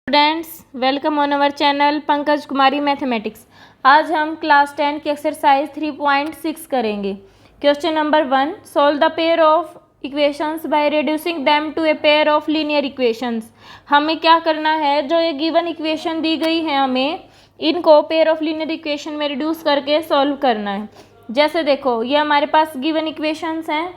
Students, welcome on our channel Pankaj Kumari mathematics. आज हम class 10 की एक्सरसाइज 3.6 करेंगे। Question number 1, solve the pair of equations by reducing them to a pair of linear equations. हमें क्या करना है, जो ये गिवन इक्वेशन दी गई है हमें इनको पेयर ऑफ लीनियर इक्वेशन में रिड्यूस करके सॉल्व करना है। जैसे देखो, ये हमारे पास गिवन इक्वेशंस हैं।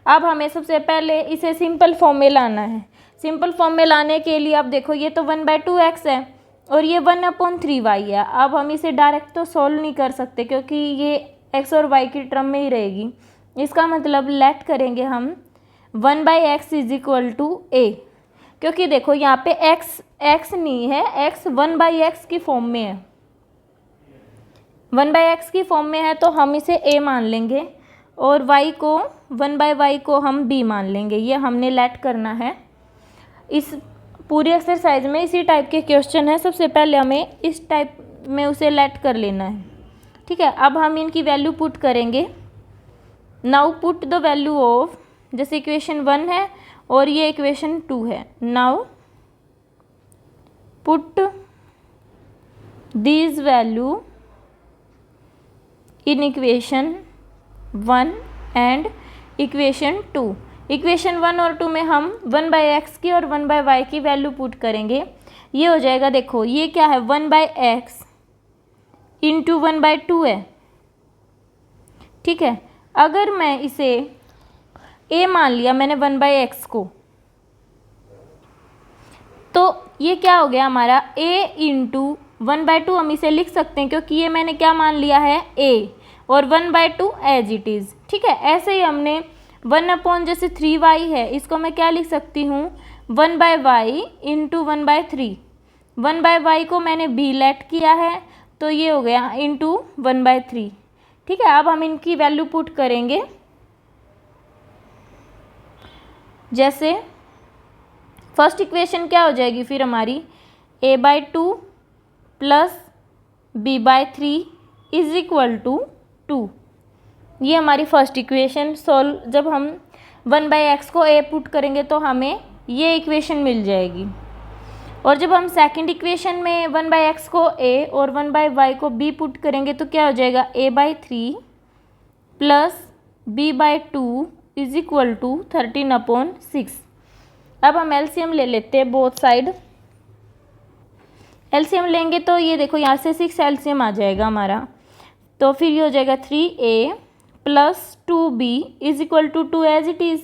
अब हमें सबसे पहले इसे सिंपल फॉर्म में लाना है। सिंपल फॉर्म में लाने के लिए अब देखो, ये तो 1/2x है और ये 1/3y है। अब हम इसे डायरेक्ट तो सॉल्व नहीं कर सकते क्योंकि ये x और y की टर्म में ही रहेगी। इसका मतलब लेट करेंगे हम 1/x = a, क्योंकि देखो यहाँ पे x नहीं है, x 1/x की फॉर्म में है। 1/x की फॉर्म में है तो हम इसे a मान लेंगे और y को 1/y को हम b मान लेंगे। ये हमने लेट करना है। इस पूरी एक्सरसाइज में इसी टाइप के क्वेश्चन है। सबसे पहले हमें इस टाइप में उसे लेट कर लेना है, ठीक है। अब हम इनकी वैल्यू पुट करेंगे। Now put the value of, जैसे इक्वेशन 1 है और ये इक्वेशन 2 है। Now put this value in equation 1 and equation 2। Equation 1 और 2 में हम 1/x की और 1/y की वैल्यू पुट करेंगे। ये हो जाएगा, देखो ये क्या है, 1/x × 1/2 है, ठीक है। अगर मैं इसे a मान लिया मैंने 1/x को, तो ये क्या हो गया हमारा a × 1/2। हम इसे लिख सकते हैं क्योंकि ये मैंने क्या मान लिया है, a, और 1/2 एज इट इज़, ठीक है। ऐसे ही हमने 1/ जैसे 3y है, इसको मैं क्या लिख सकती हूँ, 1/y × 1/3। 1/y को मैंने b लेट किया है तो ये हो गया × 1/3, ठीक है। अब हम इनकी वैल्यू पुट करेंगे। जैसे फर्स्ट इक्वेशन क्या हो जाएगी फिर हमारी, a/2 + b/3 = 2। ये हमारी फर्स्ट इक्वेशन सॉल्व, जब हम 1/x को a पुट करेंगे तो हमें ये इक्वेशन मिल जाएगी। और जब हम सेकंड इक्वेशन में 1/x को a और 1/y को b पुट करेंगे तो क्या हो जाएगा, a/3 + b/2 = 13/6। अब हम एलसीएम ले लेते हैं बोथ साइड। एलसीएम लेंगे तो ये देखो यहाँ से 6 एलसीएम आ जाएगा हमारा, तो फिर ये हो जाएगा 3a + 2b = 2 as it is.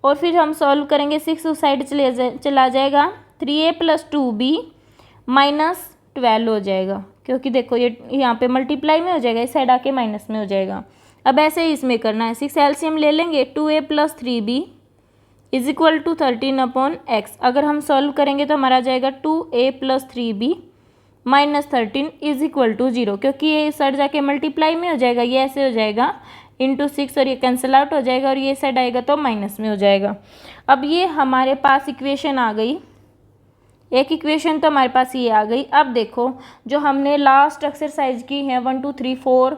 और फिर हम सॉल्व करेंगे, 6 उस साइड चला जाएगा, 3a + 2b - 12 हो जाएगा, क्योंकि देखो ये यहाँ पे मल्टीप्लाई में हो जाएगा, इस साइड आके माइनस में हो जाएगा। अब ऐसे ही इसमें करना है, 6 एलसीएम ले लेंगे, 2a + 3b = 13/x। अगर हम सॉल्व करेंगे तो हमारा आ जाएगा 2a + 3b - 13 = 0, क्योंकि ये इस साइड जाके मल्टीप्लाई में हो जाएगा, ये ऐसे हो जाएगा × 6 और ये कैंसिल आउट हो जाएगा और ये साइड आएगा तो माइनस में हो जाएगा। अब ये हमारे पास इक्वेशन आ गई, एक इक्वेशन तो हमारे पास ये आ गई। अब देखो, जो हमने लास्ट एक्सरसाइज की है 1 2 3 4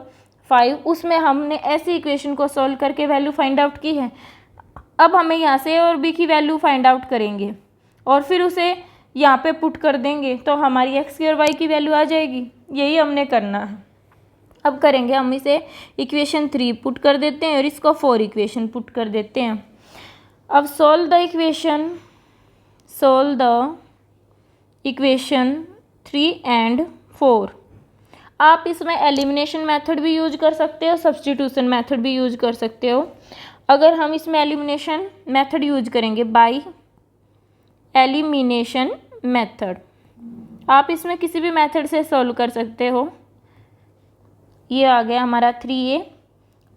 5, उसमें हमने ऐसी इक्वेशन को सॉल्व करके वैल्यू फाइंड आउट की है। अब हमें यहाँ से और b की वैल्यू फाइंड आउट करेंगे और फिर उसे यहाँ पे पुट कर देंगे तो हमारी x की और y की वैल्यू आ जाएगी। यही हमने करना है। अब करेंगे, हम इसे इक्वेशन 3 पुट कर देते हैं और इसको 4 इक्वेशन पुट कर देते हैं। अब सॉल्व द इक्वेशन 3 एंड 4। आप इसमें एलिमिनेशन मेथड भी यूज कर सकते हो, सब्स्टिट्यूशन मेथड भी यूज कर सकते हो। अगर हम इसमें एलिमिनेशन मेथड यूज करेंगे, बाय एलिमिनेशन मेथड, आप इसमें किसी भी मेथड से सॉल्व कर सकते हो। ये आ गया हमारा 3a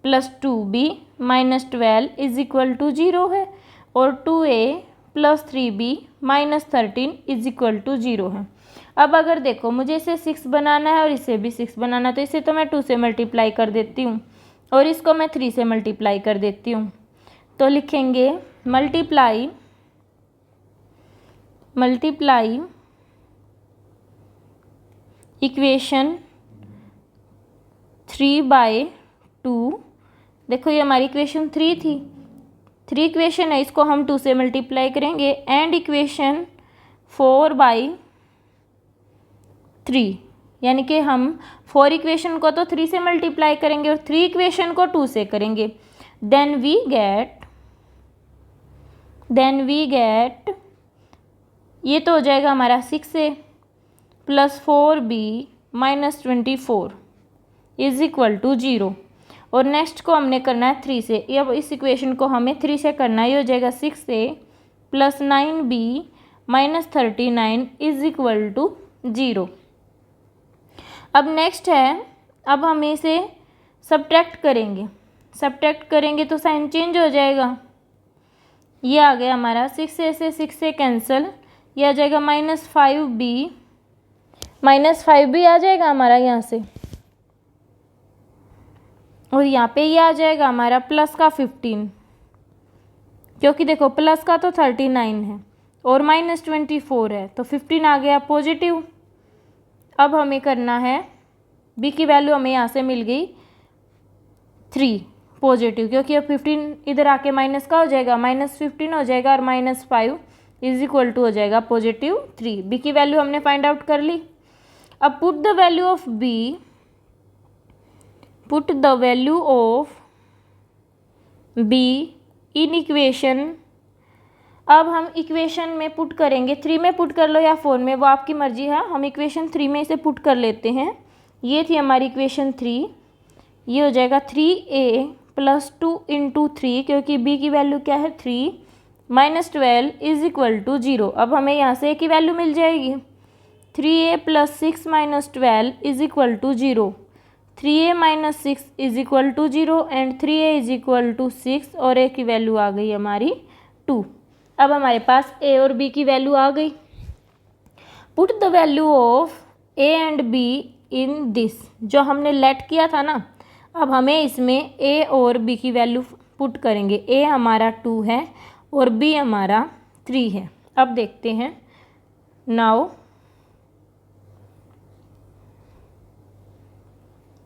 + 2b - 12 = 0 है और 2a + 3b - 13 = 0 है। अब अगर देखो, मुझे इसे 6 बनाना है और इसे भी 6 बनाना है, तो इसे तो मैं 2 से मल्टीप्लाई कर देती हूँ और इसको मैं 3 से मल्टीप्लाई कर देती हूँ। तो लिखेंगे मल्टीप्लाई इक्वेशन 3/2। देखो ये हमारी इक्वेशन 3 थी, 3 इक्वेशन है, इसको हम 2 से मल्टीप्लाई करेंगे एंड इक्वेशन 4/2 3, यानी कि हम 4 इक्वेशन को तो 3 से मल्टीप्लाई करेंगे और 3 इक्वेशन को 2 से करेंगे। देन वी गेट ये तो हो जाएगा हमारा 6a plus 4b minus 24 is equal to 0। और नेक्स्ट को हमने करना है 3 से। अब इस इक्वेशन को हमें 3 से करना है, ये हो जाएगा 6a plus 9b minus 39 is equal to 0। अब नेक्स्ट है, अब हम इसे सब्ट्रैक्ट करेंगे तो साइन चेंज हो जाएगा। ये आ गया हमारा 6a से 6a कैंसिल, ये आ जाएगा -5b आ जाएगा हमारा यहाँ से, और यहाँ पे ये आ जाएगा हमारा प्लस का 15, क्योंकि देखो प्लस का तो 39 है और माइनस 24 है, तो 15 आ गया पॉजिटिव। अब हमें करना है, b की वैल्यू हमें यहाँ से मिल गई 3 पॉजिटिव, क्योंकि अब 15 इधर आके माइनस का हो जाएगा, -15 हो जाएगा और -5 इज इक्वल टू हो जाएगा पॉजिटिव 3। b की वैल्यू हमने फाइंड आउट कर ली। अब put the value of b in equation. अब हम इक्वेशन में पुट करेंगे, 3 में पुट कर लो या 4 में, वो आपकी मर्जी है। हम इक्वेशन 3 में इसे पुट कर लेते हैं। ये थी हमारी इक्वेशन 3, ये हो जाएगा 3a प्लस 2 इंटू 3, क्योंकि b की वैल्यू क्या है 3 माइनस 12 इज इक्वल टू 0। अब हमें यहाँ से a की वैल्यू मिल जाएगी 3a plus 6 minus 12 is equal to 0। 3a minus 6 is equal to 0 and 3a is equal to 6, और a की वैल्यू आ गई हमारी 2। अब हमारे पास a और b की वैल्यू आ गई। Put the value of a and b in this, जो हमने लेट किया था ना, अब हमें इसमें a और b की वैल्यू पुट करेंगे। a हमारा 2 है और b हमारा 3 है। अब देखते हैं नाउ।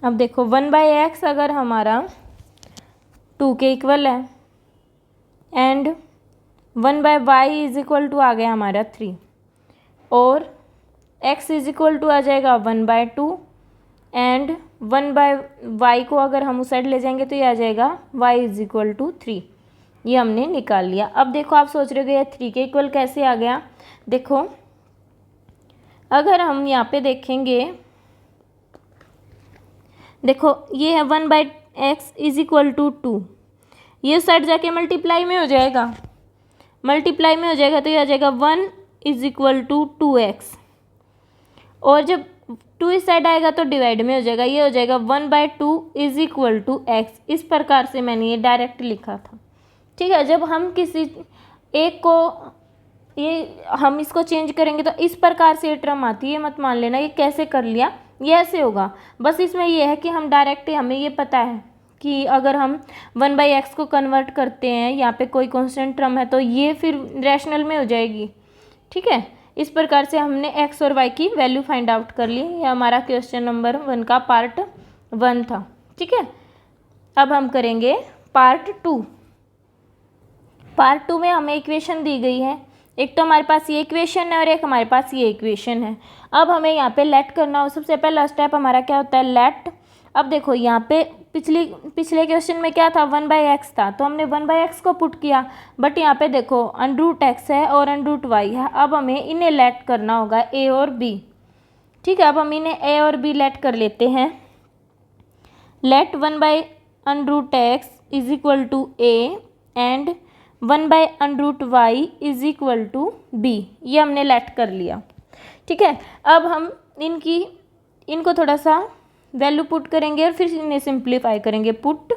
अब देखो 1/x अगर हमारा 2 के इक्वल है and 1/y is equal to आ गया हमारा 3, और x इज इक्वल टू आ जाएगा 1/2 एंड 1/y को अगर हम उस साइड ले जाएंगे तो ये आ जाएगा y इज इक्वल टू 3। ये हमने निकाल लिया। अब देखो आप सोच रहे हो ये 3 के इक्वल कैसे आ गया। देखो अगर हम यहाँ पे देखेंगे, देखो ये है 1/x इज इक्वल टू 2, ये साइड जाके मल्टीप्लाई में हो जाएगा, तो ये आ जाएगा 1 इज इक्वल टू 2x, और जब 2 इस साइड आएगा तो डिवाइड में हो जाएगा, ये हो जाएगा 1/2 इज इक्वल टू x। इस प्रकार से मैंने ये डायरेक्ट लिखा था। ठीक है, जब हम किसी एक को हम इसको चेंज करेंगे तो इस प्रकार से ये टर्म आती है, मत मान लेना ये कैसे कर लिया, ये ऐसे होगा। बस इसमें ये है कि हम डायरेक्ट, हमें ये पता है कि अगर हम 1/x को कन्वर्ट करते हैं, यहाँ पे कोई कांस्टेंट टर्म है तो ये फिर रैशनल में हो जाएगी। ठीक है, इस प्रकार से हमने x और y की वैल्यू फाइंड आउट कर ली। ये हमारा क्वेश्चन नंबर 1 का पार्ट 1 था। ठीक है, अब हम करेंगे पार्ट 2। पार्ट 2 में हमें इक्वेशन दी गई है, एक तो हमारे पास ये इक्वेशन है और एक हमारे पास ये इक्वेशन है। अब हमें यहाँ पे लेट करना हो। सबसे पहला स्टेप हमारा क्या होता है, लेट। अब देखो यहाँ पे पिछले क्वेश्चन में क्या था, 1/x था, तो हमने 1/x को पुट किया, बट यहाँ पे देखो √x है और √y है। अब हमें इन्हें लेट करना होगा a और b। ठीक है, अब हम इन्हें a और b लेट कर लेते हैं। Let 1/√x is equal to a and 1/√y is equal to b। ये हमने लेट कर लिया। ठीक है, अब हम इनको थोड़ा सा वैल्यू पुट करेंगे और फिर इन्हें सिंप्लीफाई करेंगे। Put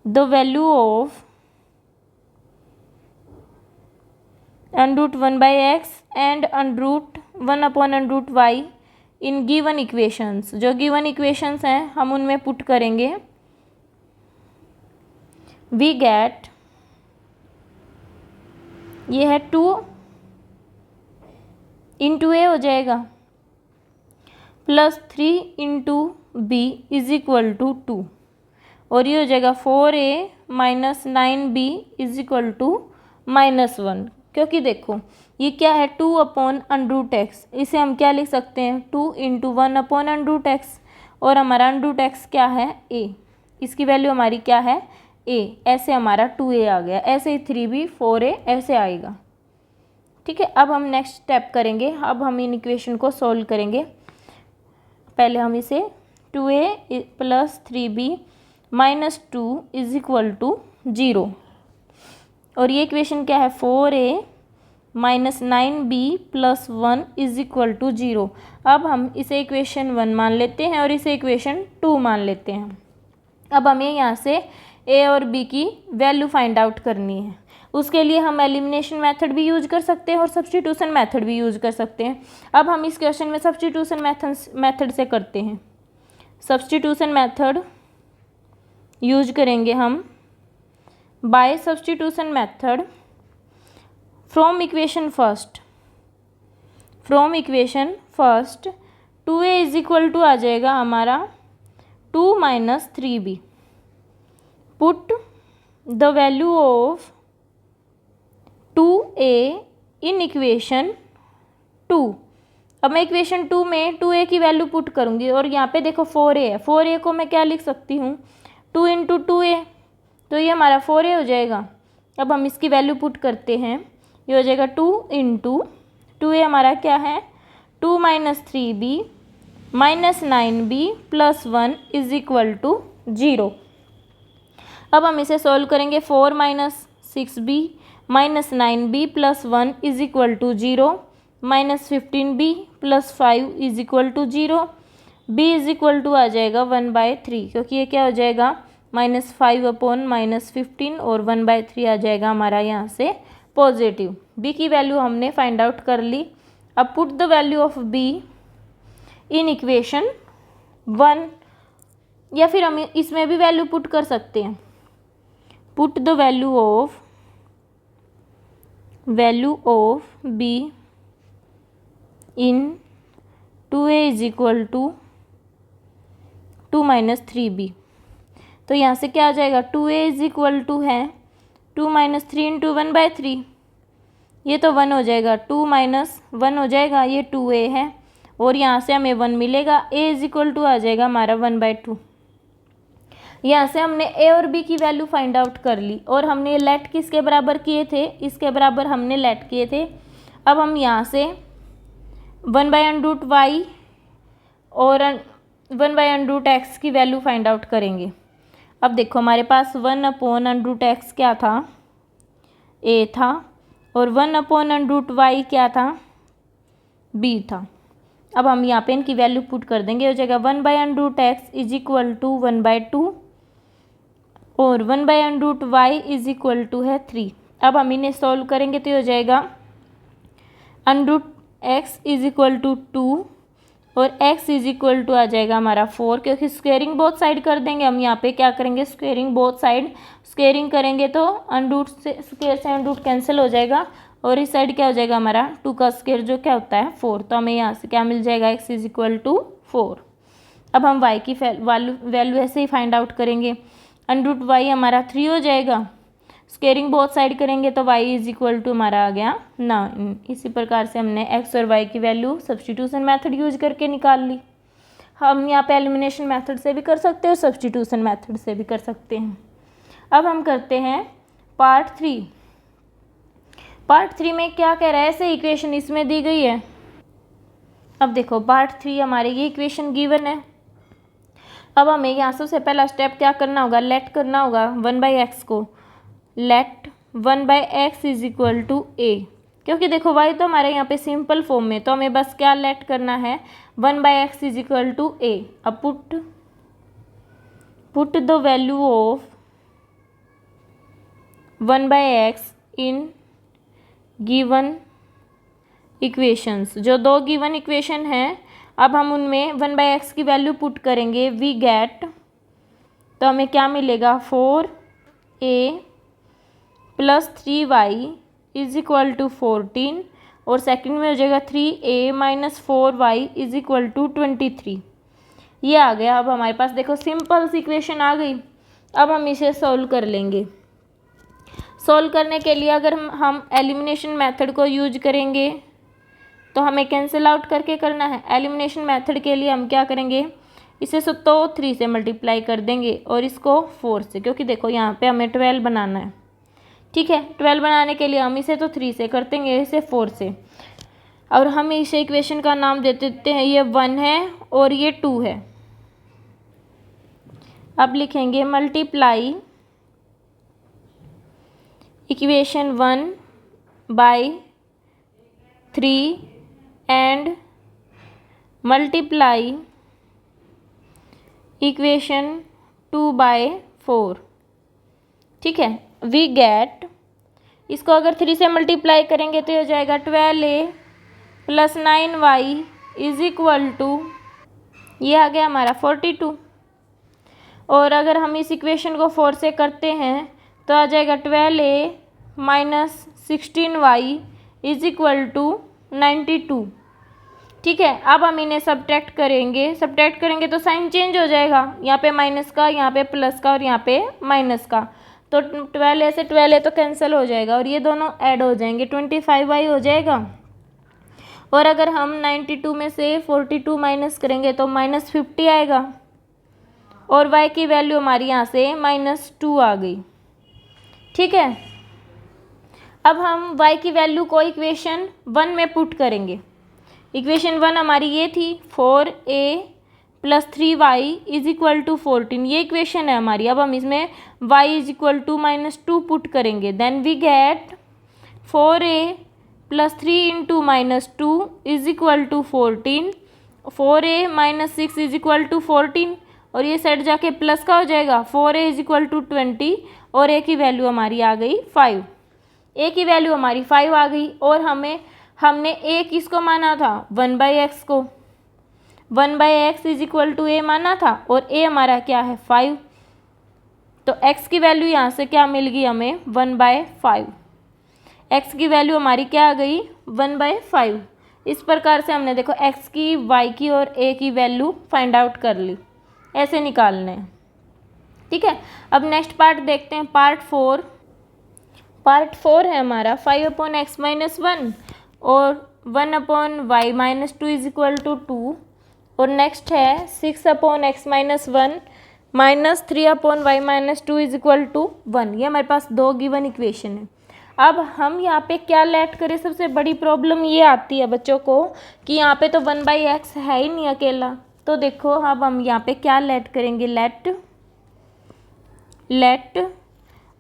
the value of √1/x and √1/√y in given equations. जो गिवन इक्वेशंस हैं हम उनमें पुट करेंगे। वी गेट, ये है 2 इंटू ए हो जाएगा plus 3 into b is equal to 2, और ये हो जाएगा 4a minus 9b is equal to -1। क्योंकि देखो ये क्या है 2/√x, इसे हम क्या लिख सकते हैं 2 × 1/√x, और हमारा √x क्या है a, इसकी वैल्यू हमारी क्या है a, ऐसे हमारा 2a आ गया, ऐसे ही 3b 4a ऐसे आएगा। ठीक है, अब हम नेक्स्ट स्टेप करेंगे, अब हम इन इक्वेशन को सॉल्व करेंगे। पहले हम इसे 2a + 3b - 2 = 0, और ये इक्वेशन क्या है 4a - 9b + 1 = 0। अब हम इसे इक्वेशन 1 मान लेते हैं और इसे इक्वेशन 2 मान लेते हैं। अब हमें यहाँ से a और b की वैल्यू फाइंड आउट करनी है। उसके लिए हम एलिमिनेशन मेथड भी यूज कर सकते हैं और सब्स्टिट्यूशन मेथड भी यूज कर सकते हैं। अब हम इस क्वेश्चन में सब्स्टिट्यूशन मेथड से करते हैं। सब्स्टिट्यूशन मेथड यूज करेंगे हम। By substitution method from equation first 2a = आ जाएगा हमारा 2 - 3b। Put the value of 2a in equation 2। अब मैं इक्वेशन 2 में 2a की वैल्यू पुट करूँगी, और यहाँ पे देखो 4a है, 4a को मैं क्या लिख सकती हूँ 2 × 2a, तो ये हमारा 4a हो जाएगा। अब हम इसकी वैल्यू पुट करते हैं, ये हो जाएगा 2 × 2a हमारा क्या है 2 - 3b - 9b + 1 = 0। अब हम इसे सॉल्व करेंगे। 4 - 6b - 9b + 1 = 0, -15b + 5 = 0, b = आ जाएगा 1/3, क्योंकि ये क्या हो जाएगा -5/-15, और 1/3 आ जाएगा हमारा यहाँ से पॉजिटिव। b की वैल्यू हमने फाइंड आउट कर ली। अब put the value of b in equation 1, या फिर हम इसमें भी वैल्यू पुट कर सकते हैं। Put the value of b in 2a = 2 - 3b, तो यहाँ से क्या आ जाएगा 2a = है 2 - 3 × 1/3, ये तो 1 हो जाएगा, 2 - 1 हो जाएगा, ये 2a है, और यहाँ से हमें 1 मिलेगा, a = आ जाएगा हमारा 1/2। यहाँ से हमने a और b की वैल्यू फाइंड आउट कर ली, और हमने लेट किसके बराबर किए थे, इसके बराबर हमने लेट किए थे। अब हम यहाँ से 1/√y और 1/√x की वैल्यू फाइंड आउट करेंगे। अब देखो हमारे पास 1/√x क्या था a था, और 1/√y क्या था b था। अब हम यहाँ पे इनकी वैल्यू पुट कर देंगे, हो जाएगा 1/√x = 1/2, और 1/√y = है 3। अब हम इन्हें सॉल्व करेंगे तो ये हो जाएगा √x = 2, और x = आ जाएगा हमारा 4, क्योंकि स्क्वेयरिंग बोथ साइड कर देंगे। हम यहाँ पे क्या करेंगे स्क्वेयरिंग बोथ साइड, स्क्वेयरिंग करेंगे तो √ से स्क्वेयर से √ कैंसिल हो जाएगा, और इस साइड क्या हो जाएगा हमारा 2 का स्क्वेयर जो क्या होता है 4, तो हमें यहाँ से क्या मिल जाएगा x = 4। अब हम y की वैल्यू ऐसे ही फाइंड आउट करेंगे। √y हमारा 3 हो जाएगा, स्क्वेयरिंग बोथ साइड करेंगे तो y = हमारा आ गया 9। इसी प्रकार से हमने x और y की वैल्यू सब्स्टिट्यूशन मेथड यूज करके निकाल ली। हम यहाँ पे एलिमिनेशन मेथड से भी कर सकते हैं और सब्स्टिट्यूशन मेथड से भी कर सकते हैं। अब हम करते हैं पार्ट 3। पार्ट 3 में क्या कह रहा है, ऐसे इक्वेशन इसमें दी गई है। अब देखो पार्ट 3 हमारे ये इक्वेशन गिवन है। अब हमें यहाँ सबसे पहला स्टेप क्या करना होगा, लेट करना होगा 1/x को, लेट 1/x = a, क्योंकि देखो y तो हमारे यहाँ पे सिंपल फॉर्म में, तो हमें बस क्या लेट करना है 1/x = a। अब put the value of 1/x in given equations, जो 2 गिवन इक्वेशन हैं, अब हम उनमें 1/x की वैल्यू पुट करेंगे। वी गेट, तो हमें क्या मिलेगा 4a + 3y = 14, और सेकंड में हो जाएगा 3a - 4y = 23। ये आ गया। अब हमारे पास देखो सिंपल सी इक्वेशन आ गई। अब हम इसे सॉल्व कर लेंगे। सॉल्व करने के लिए अगर हम एलिमिनेशन मेथड को यूज करेंगे तो हमें कैंसिल आउट करके करना है। एलिमिनेशन मेथड के लिए हम क्या करेंगे, इसे तो 3 से मल्टीप्लाई कर देंगे और इसको 4 से, क्योंकि देखो यहाँ पे हमें 12 बनाना है। ठीक है, 12 बनाने के लिए हम इसे तो 3 से कर देंगे, इसे 4 से, और हम इस इक्वेशन का नाम दे देते हैं, ये 1 है और ये 2 है। अब लिखेंगे multiply equation 1 by 3 and multiply equation 2 by 4। ठीक है, वी गेट, इसको अगर 3 से मल्टीप्लाई करेंगे तो हो जाएगा 12a plus 9y is equal to, ये आ गया हमारा 42। और अगर हम इस इक्वेशन को 4 से करते हैं तो आ जाएगा 12a minus 16y is equal to 92। ठीक है, अब हम इन्हें सब्ट्रैक्ट करेंगे तो साइन चेंज हो जाएगा, यहाँ पे माइनस का, यहाँ पे प्लस का और यहाँ पे माइनस का, तो 12a से 12a तो कैंसिल हो जाएगा और ये दोनों ऐड हो जाएंगे, 25y हो जाएगा। और अगर हम 92 में से 42 माइनस करेंगे तो -50 आएगा और y की वैल्यू हमारी यहाँ से -2 आ गई। ठीक है, अब हम y की वैल्यू को इक्वेशन 1 में पुट करेंगे। इक्वेशन 1 हमारी ये थी 4a plus 3y is equal to 14, ये इक्वेशन है हमारी। अब हम इसमें y is equal to -2 put करेंगे, then we get 4a plus 3 into -2 is equal to 14, 4a minus 6 is equal to 14 और ये साइड जाके प्लस का हो जाएगा, 4a इज इक्वल टू 20 और a की वैल्यू हमारी आ गई 5। a की वैल्यू हमारी 5 आ गई और हमने a किसको माना था, 1/x को, 1/x is equal to a माना था और a हमारा क्या है 5, तो x की वैल्यू यहाँ से क्या मिल गई हमें 1/5। x की वैल्यू हमारी क्या आ गई 1/5। इस प्रकार से हमने देखो x की, y की और a की वैल्यू फाइंड आउट कर ली, ऐसे निकालने हैं। ठीक है, अब नेक्स्ट पार्ट देखते हैं, पार्ट 4। पार्ट 4 है हमारा 5/x माइनस 1 और 1/y minus 2 is equal to 2 और नेक्स्ट है 6/x minus 1 minus 3/y minus 2 is equal to 1। ये हमारे पास दो गिवन इक्वेशन है। अब हम यहाँ पे क्या लेट करें, सबसे बड़ी प्रॉब्लम ये आती है बच्चों को कि यहाँ पे तो 1/x है ही नहीं अकेला, तो देखो अब हम यहाँ पे क्या लेट करेंगे, let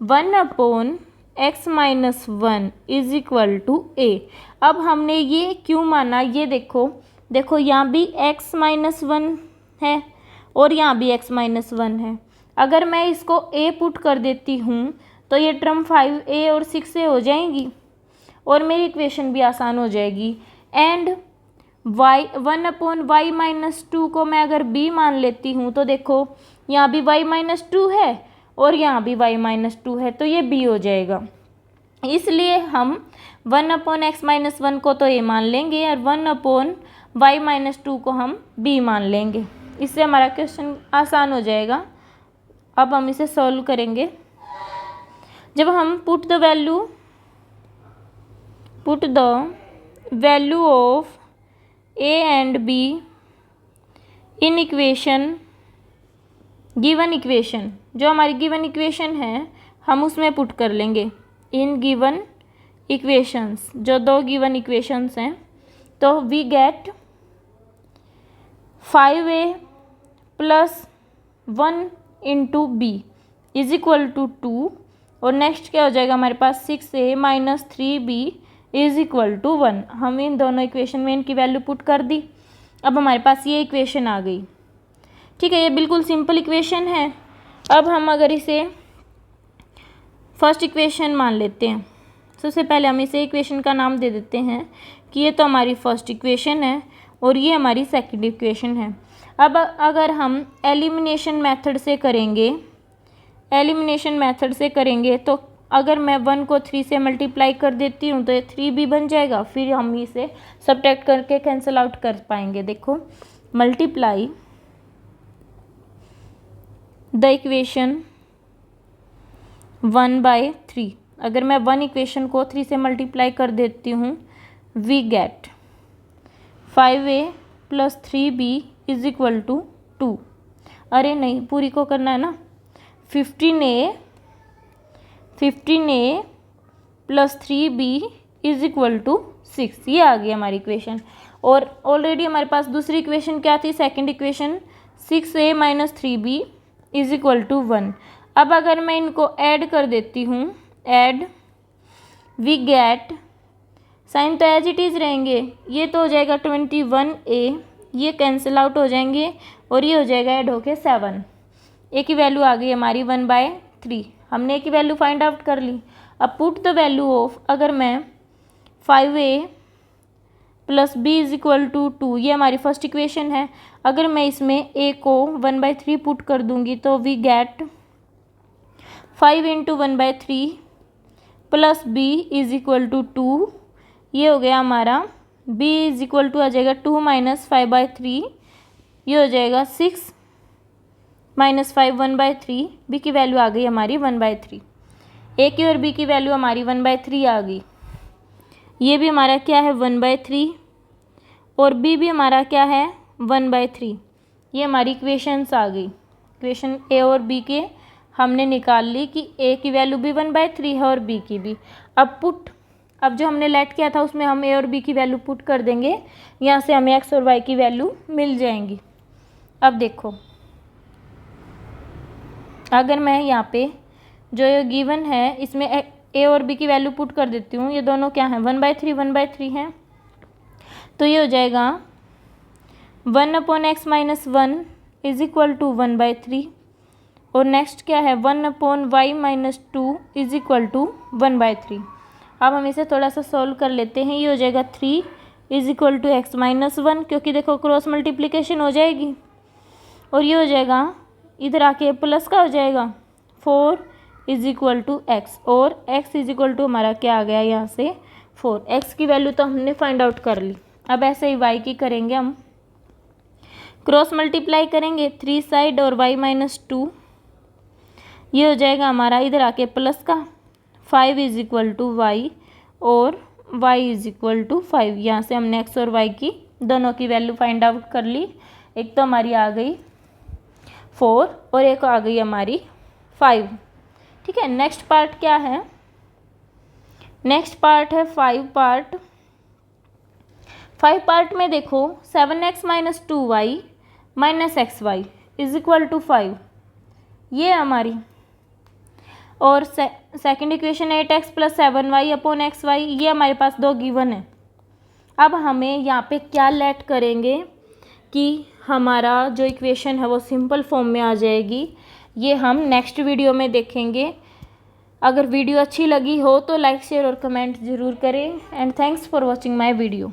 1/x minus 1 is equal to a। अब हमने ये क्यों माना, ये देखो यहाँ भी x माइनस 1 है और यहाँ भी x माइनस 1 है। अगर मैं इसको a पुट कर देती हूँ तो ये टर्म 5a और 6a हो जाएंगी और मेरी इक्वेशन भी आसान हो जाएगी। एंड y 1/y माइनस 2 को मैं अगर b मान लेती हूँ तो देखो यहाँ भी y माइनस 2 है और यहाँ भी y माइनस 2 है, तो ये b हो जाएगा। इसलिए हम 1/x माइनस 1 को तो a मान लेंगे और 1/y माइनस 2 को हम b मान लेंगे। इससे हमारा क्वेश्चन आसान हो जाएगा। अब हम इसे सॉल्व करेंगे। जब हम put the value of a and b in equation, given equation, जो हमारी गिवन इक्वेशन है हम उसमें पुट कर लेंगे इन गिवन इक्वेशंस, जो दो गिवन इक्वेशंस हैं, तो we get 5a plus 1 into b is equal to 2 और नेक्स्ट क्या हो जाएगा हमारे पास 6a minus 3b is equal to 1। हम इन दोनों इक्वेशन में इनकी वैल्यू पुट कर दी, अब हमारे पास ये इक्वेशन आ गई। ठीक है, ये बिल्कुल सिंपल इक्वेशन है। अब हम अगर इसे फर्स्ट इक्वेशन मान लेते हैं, सबसे पहले हम इसे इक्वेशन का नाम दे देते हैं कि ये तो हमारी फर्स्ट इक्वेशन है और ये हमारी सेकंड इक्वेशन है। अब अगर हम एलिमिनेशन मेथड से करेंगे तो अगर मैं 1 को 3 से मल्टीप्लाई कर देती हूँ तो ये 3b बन जाएगा, फिर हम इसे सब्ट्रैक्ट करके कैंसिल आउट कर पाएंगे। देखो मल्टीप्लाई द इक्वेशन 1/3। अगर मैं 1 इक्वेशन को 3 से मल्टीप्लाई कर देती हूँ, वी गेट 5a + 3b = 2। अरे नहीं, पूरी को करना है ना। 15a + 3b = 6, ये आ गई हमारी इक्वेशन। और ऑलरेडी हमारे पास दूसरी इक्वेशन क्या थी, सेकंड इक्वेशन 6a - 3b = 1। अब अगर मैं इनको ऐड कर देती हूँ, ऐड, वी गेट, साइन तो एज इट इज़ रहेंगे, ये तो हो जाएगा 21a, ये कैंसिल आउट हो जाएंगे और ये हो जाएगा ऐड होके 7। ए की वैल्यू आ गई हमारी 1/3। हमने ए की वैल्यू फाइंड आउट कर ली। अब पुट द वैल्यू ऑफ, अगर मैं 5a + b = 2, ये हमारी फर्स्ट इक्वेशन है। अगर मैं इसमें a को 1/3 पुट कर दूंगी तो वी गेट 5 × 1/3 + b = 2, ये हो गया हमारा। b = आ जाएगा 2 - 5/3, ये हो जाएगा 6 - 5 1/3। b की वैल्यू आ गई हमारी 1/3। a की और b की वैल्यू हमारी 1/3 आ गई। ये भी हमारा क्या है 1/3 और b भी हमारा क्या है 1/3। ये हमारी इक्वेशंस आ गई। इक्वेशन a और b के हमने निकाल ली कि a की वैल्यू भी 1/3 है और b की भी। अब जो हमने लेट किया था उसमें हम a और b की वैल्यू पुट कर देंगे, यहाँ से हमें x और y की वैल्यू मिल जाएंगी। अब देखो, अगर मैं यहाँ पे जो ये गिवन है इसमें a और b की वैल्यू पुट कर देती हूँ, ये दोनों क्या हैं 1/3 1/3 हैं, तो ये हो जाएगा 1/x - 1 = 1/3 और नेक्स्ट क्या है 1/y - 2 = 1/3। अब हम इसे थोड़ा सा सॉल्व कर लेते हैं। ये हो जाएगा 3 = x - 1, क्योंकि देखो क्रॉस मल्टीप्लिकेशन हो जाएगी, और ये हो जाएगा इधर आके प्लस का हो जाएगा 4 = x, और x = हमारा क्या आ गया यहाँ से 4। x की वैल्यू तो हमने फाइंड आउट कर ली। अब ऐसे ही y की करेंगे, हम क्रॉस मल्टीप्लाई करेंगे 3 साइड और y - 2, ये हो जाएगा हमारा इधर आके प्लस का 5 = y और y = 5। यहाँ से हमने x और y की दोनों की वैल्यू फाइंड आउट कर ली। एक तो हमारी आ गई 4 और एक आ गई हमारी 5। ठीक है, नेक्स्ट पार्ट क्या है, नेक्स्ट पार्ट है 5 पार्ट। 5 पार्ट में देखो 7x - 2y - xy = 5, ये हमारी। और second equation 8x + 7y / xy, ये हमारे पास दो गिवन है। अब हमें यहाँ पे क्या लेट करेंगे कि हमारा जो इक्वेशन है वो सिंपल फॉर्म में आ जाएगी। ये हम नेक्स्ट वीडियो में देखेंगे। अगर वीडियो अच्छी लगी हो तो लाइक शेयर और कमेंट ज़रूर करें। And thanks for watching my video.